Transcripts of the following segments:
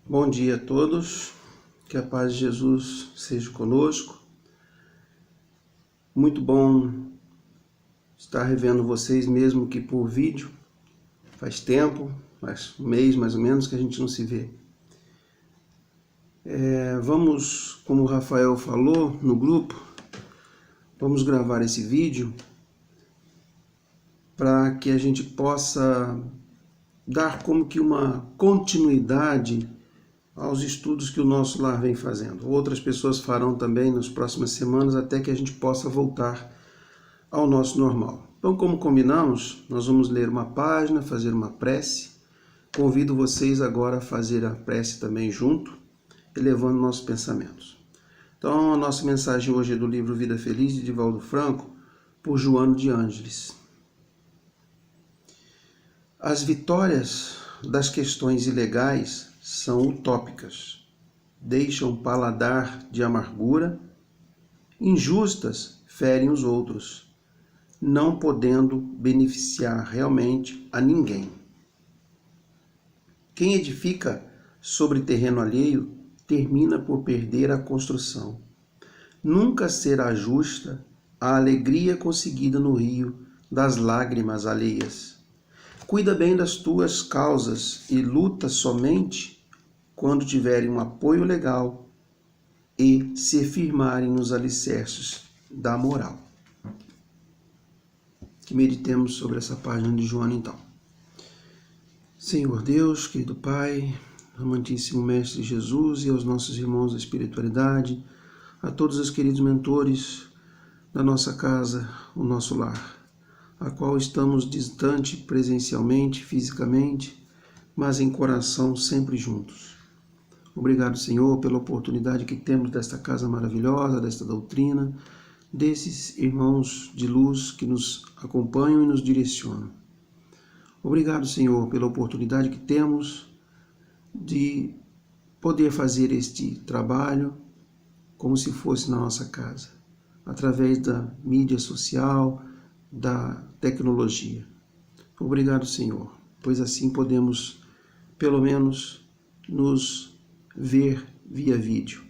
Bom dia a todos, que a paz de Jesus seja conosco. Muito bom estar revendo vocês, mesmo que por vídeo. Faz tempo, faz um mês mais ou menos que a gente não se vê. Vamos, como o Rafael falou no grupo, vamos gravar esse vídeo para que a gente possa dar como que uma continuidade aos estudos que o Nosso Lar vem fazendo. Outras pessoas farão também nas próximas semanas, até que a gente possa voltar ao nosso normal. Então, como combinamos, nós vamos ler uma página, fazer uma prece. Convido vocês agora a fazer a prece também junto, elevando nossos pensamentos. Então, a nossa mensagem hoje é do livro Vida Feliz, de Divaldo Franco, por Joano de Ângeles. As vitórias das questões ilegais são utópicas, deixam paladar de amargura, injustas ferem os outros, não podendo beneficiar realmente a ninguém. Quem edifica sobre terreno alheio termina por perder a construção. Nunca será justa a alegria conseguida no rio das lágrimas alheias. Cuida bem das tuas causas e luta somente quando tiverem um apoio legal e se firmarem nos alicerces da moral. Que meditemos sobre essa página de Joano então. Senhor Deus, querido Pai, amantíssimo Mestre Jesus e aos nossos irmãos da espiritualidade, a todos os queridos mentores da nossa casa, o nosso lar, a qual estamos distante presencialmente, fisicamente, mas em coração sempre juntos. Obrigado, Senhor, pela oportunidade que temos desta casa maravilhosa, desta doutrina, desses irmãos de luz que nos acompanham e nos direcionam. Obrigado, Senhor, pela oportunidade que temos de poder fazer este trabalho como se fosse na nossa casa, através da mídia social, da tecnologia. Obrigado, Senhor, pois assim podemos, pelo menos, nos ver via vídeo.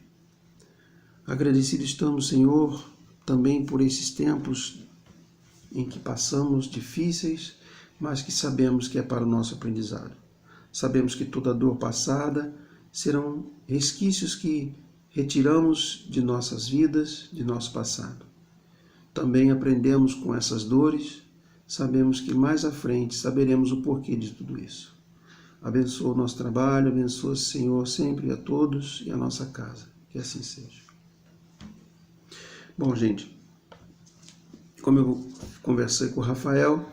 Agradecido estamos, Senhor, também por esses tempos em que passamos difíceis, mas que sabemos que é para o nosso aprendizado. Sabemos que toda dor passada serão resquícios que retiramos de nossas vidas, de nosso passado. Também aprendemos com essas dores, sabemos que mais à frente saberemos o porquê de tudo isso. Abençoa o nosso trabalho, abençoa, Senhor, sempre a todos e a nossa casa. Que assim seja. Bom, gente, como eu conversei com o Rafael,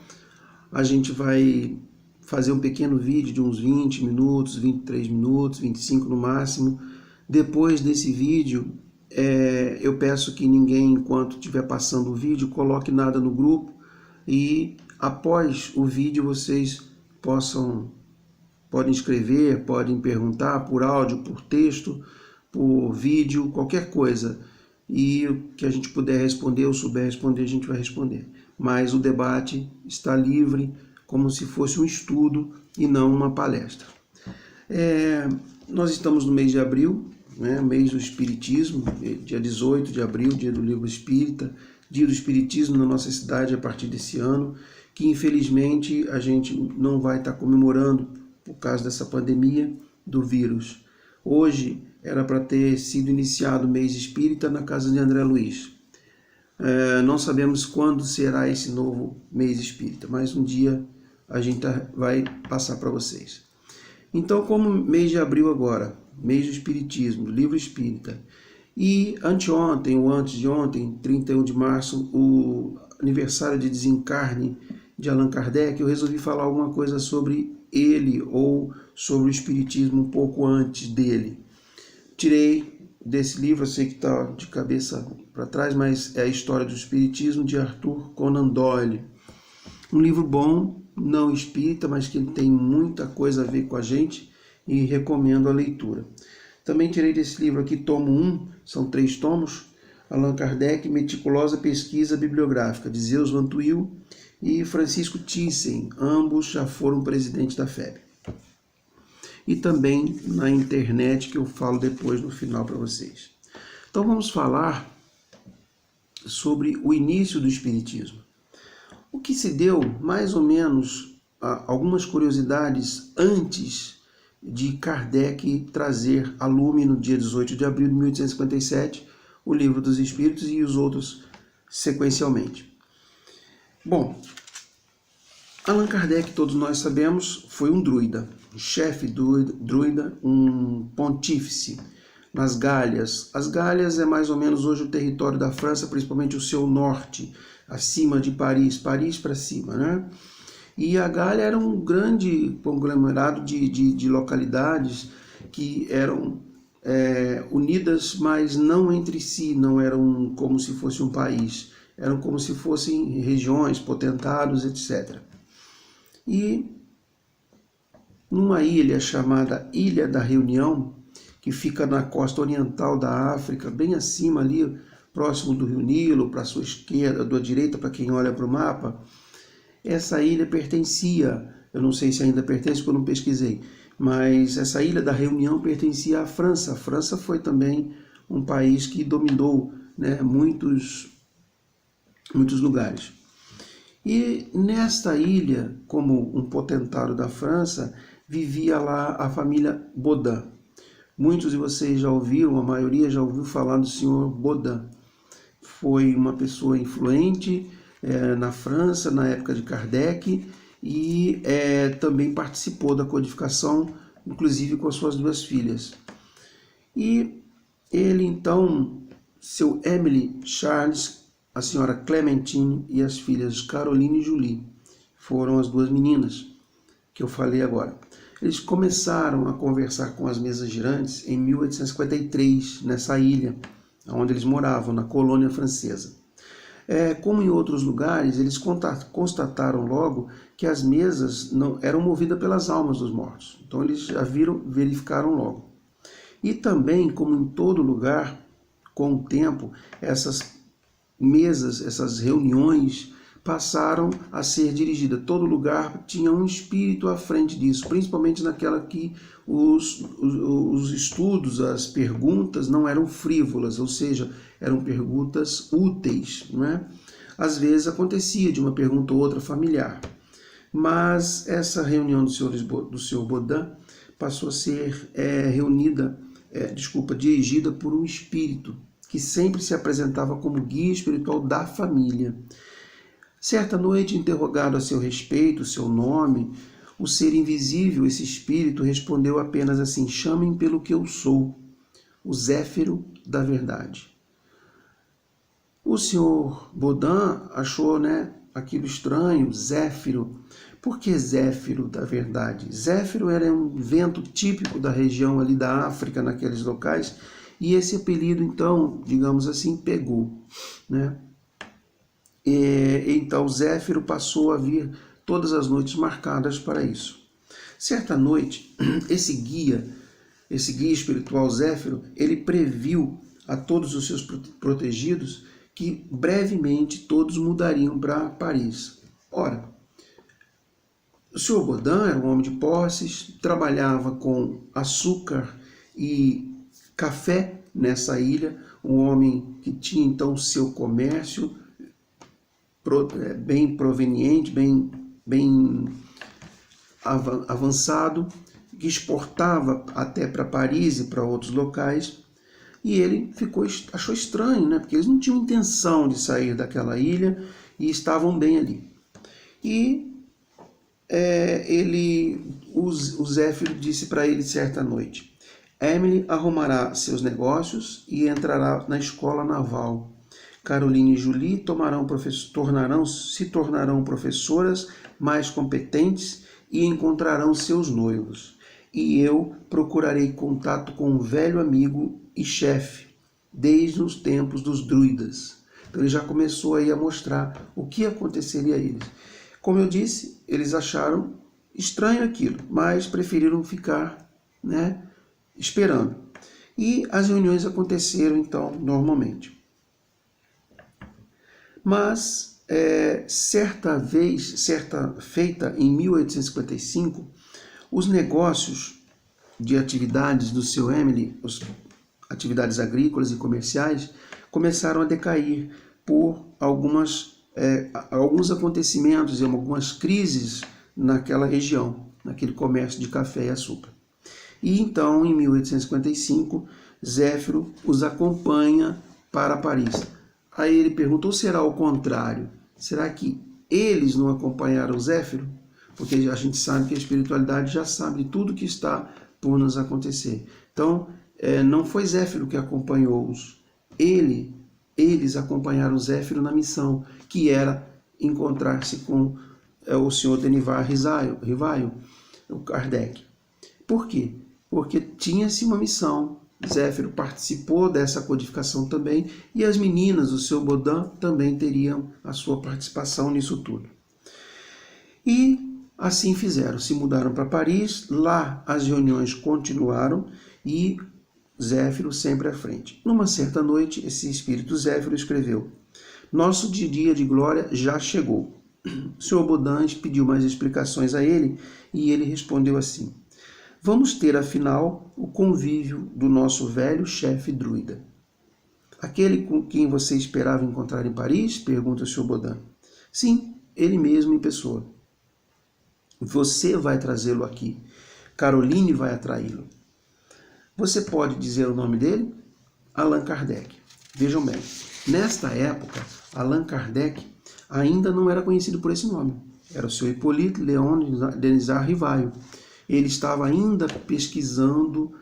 a gente vai fazer um pequeno vídeo de uns 20 minutos, 23 minutos, 25 no máximo. Depois desse vídeo, eu peço que ninguém, enquanto estiver passando o vídeo, coloque nada no grupo e após o vídeo vocês podem escrever, podem perguntar por áudio, por texto, por vídeo, qualquer coisa. E o que a gente puder responder ou souber responder, a gente vai responder. Mas o debate está livre, como se fosse um estudo e não uma palestra. Nós estamos no mês de abril, mês do Espiritismo, dia 18 de abril, dia do Livro Espírita, dia do Espiritismo na nossa cidade a partir desse ano, que infelizmente a gente não vai estar comemorando por causa dessa pandemia do vírus. Hoje era para ter sido iniciado o mês espírita na casa de André Luiz. Não sabemos quando será esse novo mês espírita, mas um dia a gente vai passar para vocês. Então, como mês de abril agora, mês do Espiritismo, do Livro Espírita, e anteontem ou antes de ontem, 31 de março, o aniversário de desencarne de Allan Kardec, eu resolvi falar alguma coisa sobre ele ou sobre o Espiritismo um pouco antes dele. Tirei desse livro, eu sei que está de cabeça para trás, mas é a História do Espiritismo de Arthur Conan Doyle. Um livro bom, não espírita, mas que tem muita coisa a ver com a gente e recomendo a leitura. Também tirei desse livro aqui, tomo 1, são 3 tomos, Allan Kardec, Meticulosa Pesquisa Bibliográfica, de Zeus Van Tuyl e Francisco Thyssen, ambos já foram presidentes da FEB. e também na internet, que eu falo depois no final para vocês. Então vamos falar sobre o início do Espiritismo. O que se deu, mais ou menos, algumas curiosidades antes de Kardec trazer a lume no dia 18 de abril de 1857, o Livro dos Espíritos e os outros sequencialmente. Bom, Allan Kardec, todos nós sabemos, foi um druida, um chefe druida, um pontífice nas Gálias. As Gálias é mais ou menos hoje o território da França, principalmente o seu norte, acima de Paris, Paris para cima, né? E a Gália era um grande conglomerado de localidades que eram unidas, mas não entre si, não eram como se fosse um país, eram como se fossem regiões, potentados, etc. E numa ilha chamada Ilha da Reunião, que fica na costa oriental da África, bem acima ali, próximo do Rio Nilo, para a sua esquerda, da direita, para quem olha para o mapa, essa ilha pertencia, eu não sei se ainda pertence, porque eu não pesquisei, mas essa Ilha da Reunião pertencia à França. A França foi também um país que dominou, né, muitos lugares. E nesta ilha, como um potentado da França, vivia lá a família Baudin. Muitos de vocês já ouviram, a maioria já ouviu falar do senhor Baudin. Foi uma pessoa influente na França, na época de Kardec, e também participou da codificação, inclusive com as suas duas filhas. E ele, então, seu Emily Charles, a senhora Clementine e as filhas Caroline e Julie, foram as duas meninas que eu falei agora. Eles começaram a conversar com as mesas girantes em 1853, nessa ilha, onde eles moravam, na colônia francesa. Como em outros lugares, eles constataram logo que as mesas não eram movidas pelas almas dos mortos. Então eles já verificaram logo. E também, como em todo lugar, com o tempo, essas mesas, essas reuniões passaram a ser dirigidas. Todo lugar tinha um espírito à frente disso, principalmente naquela que os estudos, as perguntas não eram frívolas, ou seja, eram perguntas úteis, não é? Às vezes acontecia de uma pergunta ou outra familiar, mas essa reunião do senhor Baudin passou a ser dirigida por um espírito que sempre se apresentava como guia espiritual da família. Certa noite, interrogado a seu respeito, seu nome, o ser invisível, esse espírito, respondeu apenas assim: chamem pelo que eu sou, o Zéfiro da verdade. O senhor Baudin achou, aquilo estranho, Zéfiro. Por que Zéfiro da verdade? Zéfiro era um vento típico da região ali da África, naqueles locais, e esse apelido, então, digamos assim, pegou, né? Então Zéfiro passou a vir todas as noites marcadas para isso. Certa noite, esse guia espiritual Zéfiro, ele previu a todos os seus protegidos que brevemente todos mudariam para Paris. Ora, o senhor Baudin era um homem de posses, trabalhava com açúcar e café nessa ilha, um homem que tinha então seu comércio bem proveniente, bem avançado, que exportava até para Paris e para outros locais, e ele achou estranho, porque eles não tinham intenção de sair daquela ilha e estavam bem ali. E o Zéfiro disse para ele certa noite: Emily arrumará seus negócios e entrará na escola naval. Caroline e Julie se tornarão professoras mais competentes e encontrarão seus noivos. E eu procurarei contato com um velho amigo e chefe, desde os tempos dos druidas. Então ele já começou aí a mostrar o que aconteceria a eles. Como eu disse, eles acharam estranho aquilo, mas preferiram ficar, esperando. E as reuniões aconteceram, então, normalmente. Mas, certa feita em 1855, os negócios de atividades do seu Emily, atividades agrícolas e comerciais, começaram a decair por alguns acontecimentos e algumas crises naquela região, naquele comércio de café e açúcar. E então, em 1855, Zéfiro os acompanha para Paris. Aí ele perguntou, será o contrário? Será que eles não acompanharam Zéfiro? Porque a gente sabe que a espiritualidade já sabe tudo que está por nos acontecer. Então, não foi Zéfiro que acompanhou-os. Eles acompanharam Zéfiro na missão, que era encontrar-se com o senhor Denivar Rivaio, o Kardec. Por quê? Porque tinha-se uma missão. Zéfiro participou dessa codificação também, e as meninas, o seu Baudin, também teriam a sua participação nisso tudo. E assim fizeram, se mudaram para Paris, lá as reuniões continuaram e Zéfiro sempre à frente. Numa certa noite, esse espírito Zéfiro escreveu: nosso dia de glória já chegou. O senhor Baudin pediu mais explicações a ele e ele respondeu assim: vamos ter, afinal, o convívio do nosso velho chefe druida. Aquele com quem você esperava encontrar em Paris? Pergunta o senhor Baudin. Sim, ele mesmo em pessoa. Você vai trazê-lo aqui. Caroline vai atraí-lo. Você pode dizer o nome dele? Allan Kardec. Vejam bem, nesta época, Allan Kardec ainda não era conhecido por esse nome. Era o seu Hippolyte Léon Denisard Rivaio. Ele estava ainda pesquisando,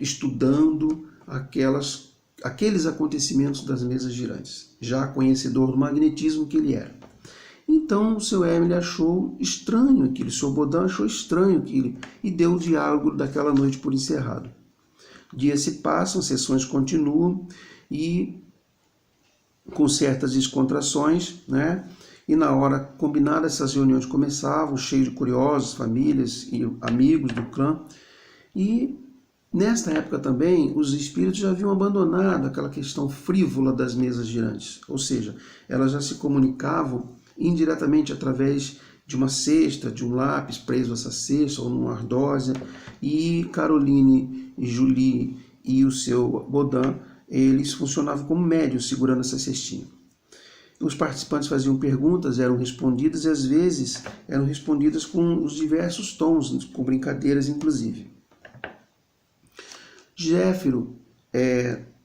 estudando aqueles acontecimentos das mesas girantes, já conhecedor do magnetismo que ele era. Então o seu Emily achou estranho aquilo, o seu Baudin achou estranho aquilo e deu o diálogo daquela noite por encerrado. Dias se passam, sessões continuam e com certas descontrações, né? E na hora combinada essas reuniões começavam, cheios de curiosos, famílias e amigos do clã. E nesta época também os espíritos já haviam abandonado aquela questão frívola das mesas girantes, ou seja, elas já se comunicavam indiretamente através de uma cesta, de um lápis preso a essa cesta ou numa ardósia, e Caroline e Julie e o seu Baudin, eles funcionavam como médios segurando essa cestinha. Os participantes faziam perguntas, eram respondidas e às vezes eram respondidas com os diversos tons, com brincadeiras inclusive. Zéfiro,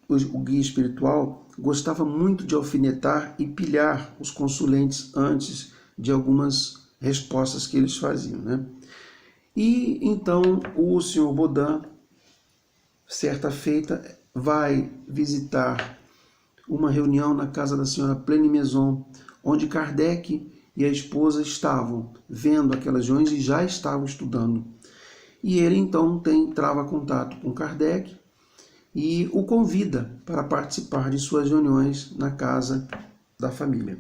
o guia espiritual, gostava muito de alfinetar e pilhar os consulentes antes de algumas respostas que eles faziam, né? E então o senhor Baudin, certa feita, vai visitar uma reunião na casa da senhora Plenimaison, onde Kardec e a esposa estavam vendo aquelas reuniões e já estavam estudando. E ele então trava contato com Kardec e o convida para participar de suas reuniões na casa da família.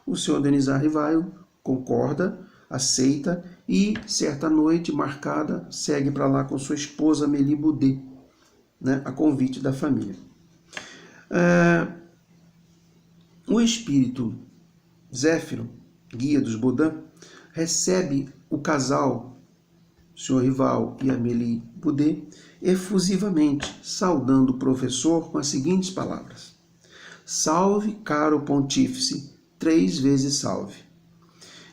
O senhor Denisard Rivaio concorda, aceita e, certa noite marcada, segue para lá com sua esposa Amélie Boudet, né, a convite da família. O espírito Zéfiro, guia dos Baudin, recebe o casal, o senhor Rivaio e Amélie Boudet, efusivamente, saudando o professor com as seguintes palavras: salve, caro pontífice, 3 vezes salve.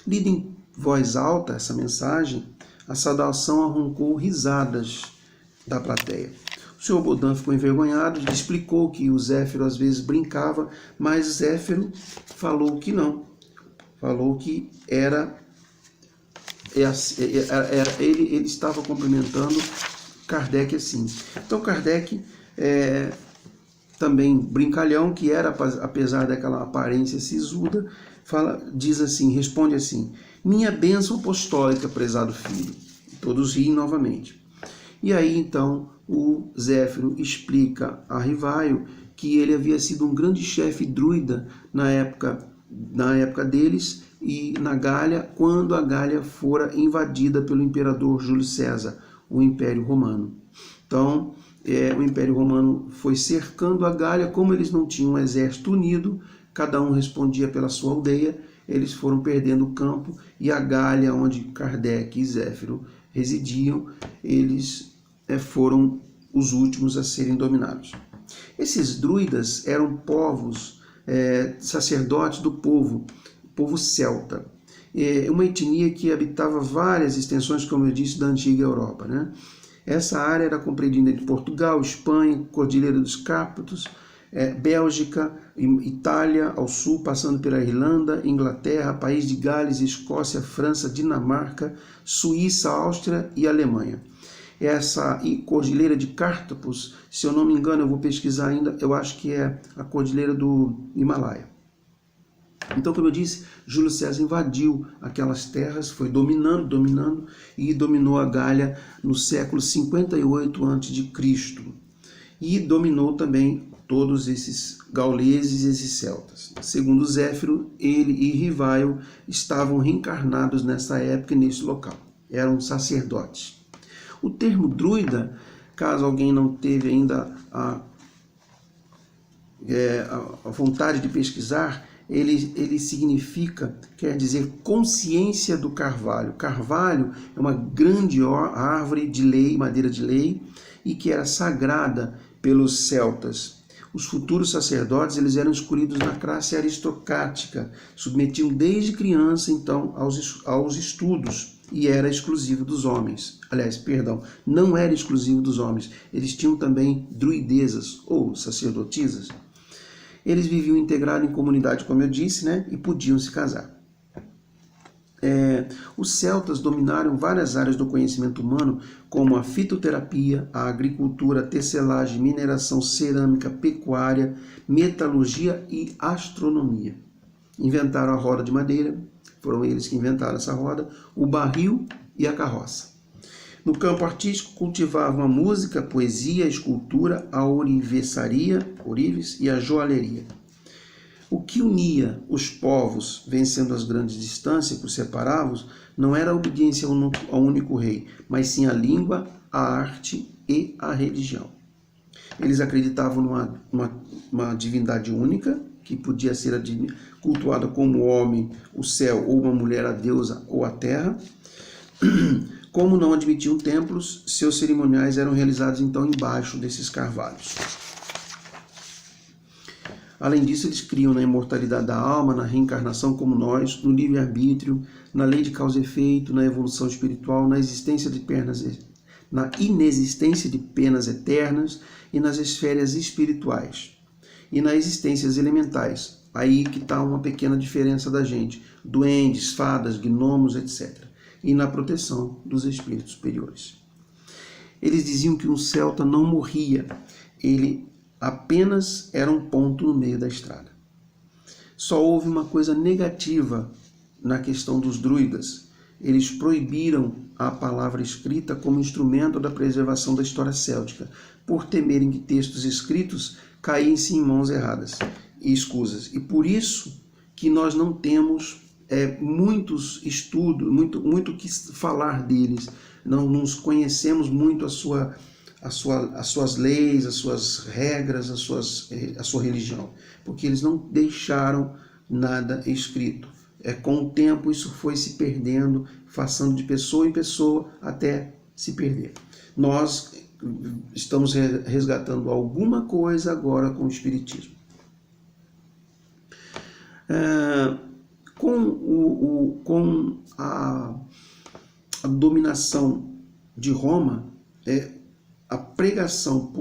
Lida em voz alta essa mensagem, a saudação arrancou risadas da plateia. O senhor Baudin ficou envergonhado e explicou que o Zéfiro às vezes brincava, mas Zéfiro falou que não. Falou que ele estava cumprimentando Kardec assim. Então Kardec, também brincalhão, que era, apesar daquela aparência sisuda, diz assim, responde assim: minha bênção apostólica, prezado filho. Todos riem novamente. E aí então o Zéfiro explica a Rivaio que ele havia sido um grande chefe druida na época deles e na Gália, quando a Gália fora invadida pelo imperador Júlio César, o Império Romano. Então, o Império Romano foi cercando a Gália, como eles não tinham um exército unido, cada um respondia pela sua aldeia, eles foram perdendo o campo, e a Gália, onde Kardec e Zéfiro residiam, eles foram os últimos a serem dominados. Esses druidas eram povos, sacerdotes do povo celta, uma etnia que habitava várias extensões, como eu disse, da antiga Europa, né? Essa área era compreendida entre Portugal, Espanha, Cordilheira dos Cárpatos, Bélgica, Itália ao sul, passando pela Irlanda, Inglaterra, País de Gales, Escócia, França, Dinamarca, Suíça, Áustria e Alemanha. Essa Cordilheira de Cárpatos, se eu não me engano, eu vou pesquisar ainda, eu acho que é a Cordilheira do Himalaia. Então, como eu disse, Júlio César invadiu aquelas terras, foi dominando e dominou a Gália no século 58 a.C. E dominou também todos esses gauleses e esses celtas. Segundo Zéfiro, ele e Rivaio estavam reencarnados nessa época e nesse local. Eram sacerdotes. O termo druida, caso alguém não teve ainda a vontade de pesquisar, ele significa, quer dizer, consciência do carvalho. Carvalho é uma grande árvore de lei, madeira de lei, e que era sagrada pelos celtas. Os futuros sacerdotes, eles eram escolhidos na classe aristocrática, submetiam desde criança, então, aos estudos, e era exclusivo dos homens. Aliás, perdão, não era exclusivo dos homens. Eles tinham também druidezas, ou sacerdotisas. Eles viviam integrados em comunidade, como eu disse, né? E podiam se casar. Os celtas dominaram várias áreas do conhecimento humano, como a fitoterapia, a agricultura, a tecelagem, mineração, cerâmica, pecuária, metalurgia e astronomia. Inventaram a roda de madeira, foram eles que inventaram essa roda, o barril e a carroça. No campo artístico, cultivavam a música, a poesia, a escultura, a ourivesaria, ourives, e a joalheria. O que unia os povos, vencendo as grandes distâncias que os separavam, não era a obediência ao único rei, mas sim a língua, a arte e a religião. Eles acreditavam numa divindade única, que podia ser cultuada como o homem, o céu, ou uma mulher, a deusa ou a terra. Como não admitiam templos, seus cerimoniais eram realizados então embaixo desses carvalhos. Além disso, eles criam na imortalidade da alma, na reencarnação como nós, no livre-arbítrio, na lei de causa e efeito, na evolução espiritual, na inexistência de penas eternas e nas esferas espirituais. E nas existências elementais. Aí que está uma pequena diferença da gente. Duendes, fadas, gnomos, etc. E na proteção dos espíritos superiores. Eles diziam que um celta não morria, ele apenas era um ponto no meio da estrada. Só houve uma coisa negativa na questão dos druidas. Eles proibiram a palavra escrita como instrumento da preservação da história céltica, por temerem que textos escritos caíssem em mãos erradas e escusas. E por isso que nós não temos muitos estudos, muito que falar deles. Não nos conhecemos muito as suas leis, as suas regras, a sua religião, porque eles não deixaram nada escrito. Com o tempo isso foi se perdendo, passando de pessoa em pessoa até se perder. Nós estamos resgatando alguma coisa agora com o Espiritismo. Com a dominação de Roma, a pregação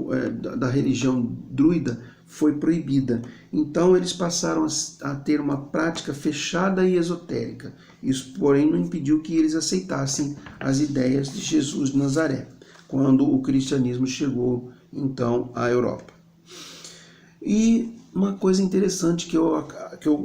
da religião druida foi proibida. Então eles passaram a ter uma prática fechada e esotérica. Isso, porém, não impediu que eles aceitassem as ideias de Jesus de Nazaré, quando o cristianismo chegou, então, à Europa. E uma coisa interessante que eu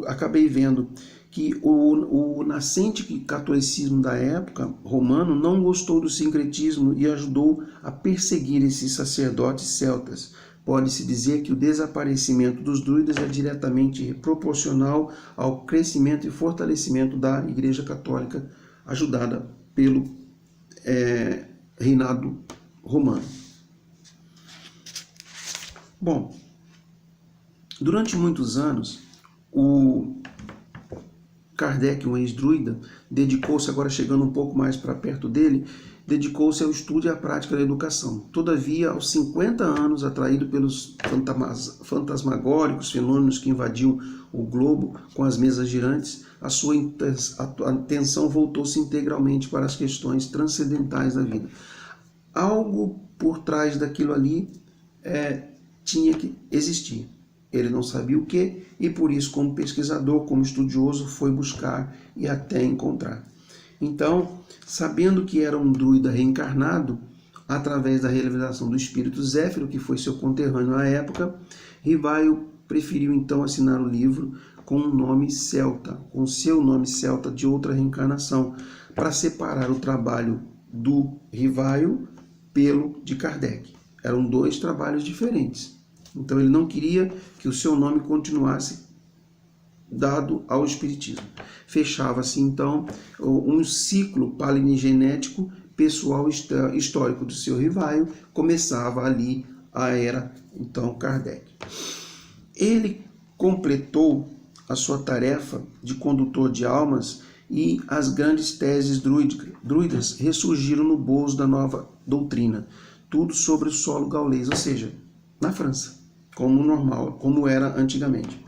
acabei vendo, que o nascente catolicismo da época romano não gostou do sincretismo e ajudou a perseguir esses sacerdotes celtas. Pode-se dizer que o desaparecimento dos druidas é diretamente proporcional ao crescimento e fortalecimento da Igreja Católica, ajudada pelo reinado romano. Bom, durante muitos anos, o Kardec, um ex-druida, dedicou-se, agora chegando um pouco mais para perto dele, dedicou-se ao estudo e à prática da educação. Todavia, aos 50 anos, atraído pelos fantasmagóricos fenômenos que invadiam o globo com as mesas girantes, a sua atenção voltou-se integralmente para as questões transcendentais da vida. Algo por trás daquilo ali tinha que existir. Ele não sabia o que, e por isso, como pesquisador, como estudioso, foi buscar e até encontrar. Então, sabendo que era um druida reencarnado, através da revelação do espírito Zéfiro, que foi seu conterrâneo à época, Rivaio preferiu então assinar o livro com um nome celta, com seu nome celta de outra reencarnação, para separar o trabalho do Rivaio pelo de Kardec. Eram dois trabalhos diferentes. Então ele não queria que o seu nome continuasse dado ao espiritismo. Fechava-se então um ciclo palinigenético pessoal histórico do seu Rivaio, começava ali a era então Kardec. Ele completou a sua tarefa de condutor de almas e as grandes teses druidas ressurgiram no bojo da nova doutrina, tudo sobre o solo gaulês, ou seja, na França, como normal, como era antigamente.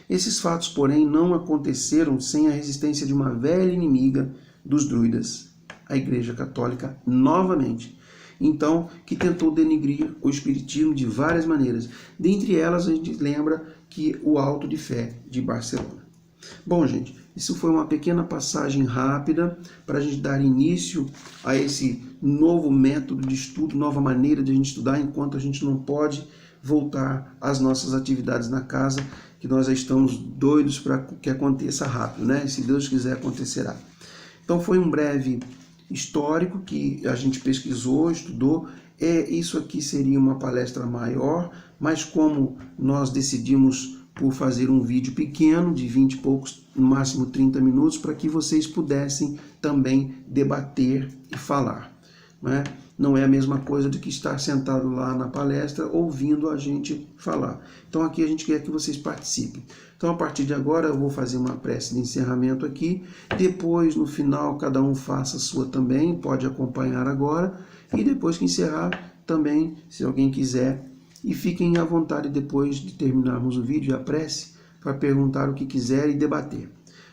Esses fatos, porém, não aconteceram sem a resistência de uma velha inimiga dos druidas, a Igreja Católica, novamente. Então, que tentou denigrir o espiritismo de várias maneiras. Dentre elas, a gente lembra que o Auto de Fé de Barcelona. Bom, gente, isso foi uma pequena passagem rápida para a gente dar início a esse novo método de estudo, nova maneira de a gente estudar, enquanto a gente não pode voltar às nossas atividades na casa, que nós já estamos doidos para que aconteça rápido, né? Se Deus quiser, acontecerá. Então foi um breve histórico que a gente pesquisou, estudou. Isso aqui seria uma palestra maior, mas como nós decidimos por fazer um vídeo pequeno, de 20 e poucos, no máximo 30 minutos, para que vocês pudessem também debater e falar, né? Não é a mesma coisa do que estar sentado lá na palestra ouvindo a gente falar. Então aqui a gente quer que vocês participem. Então a partir de agora eu vou fazer uma prece de encerramento aqui. Depois, no final, cada um faça a sua também, pode acompanhar agora. E depois que encerrar, também, se alguém quiser. E fiquem à vontade depois de terminarmos o vídeo e a prece, para perguntar o que quiser e debater.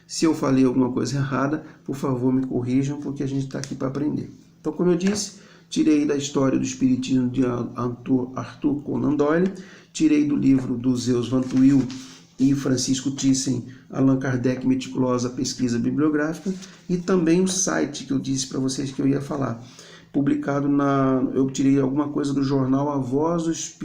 Se eu falei alguma coisa errada, por favor me corrijam, porque a gente está aqui para aprender. Então, como eu disse, tirei da história do Espiritismo de Arthur Conan Doyle, tirei do livro do Zeus Van Tuyl e Francisco Thyssen, Allan Kardec, Meticulosa Pesquisa Bibliográfica, e também o site que eu disse para vocês que eu ia falar, publicado eu tirei alguma coisa do jornal A Voz do Espírito,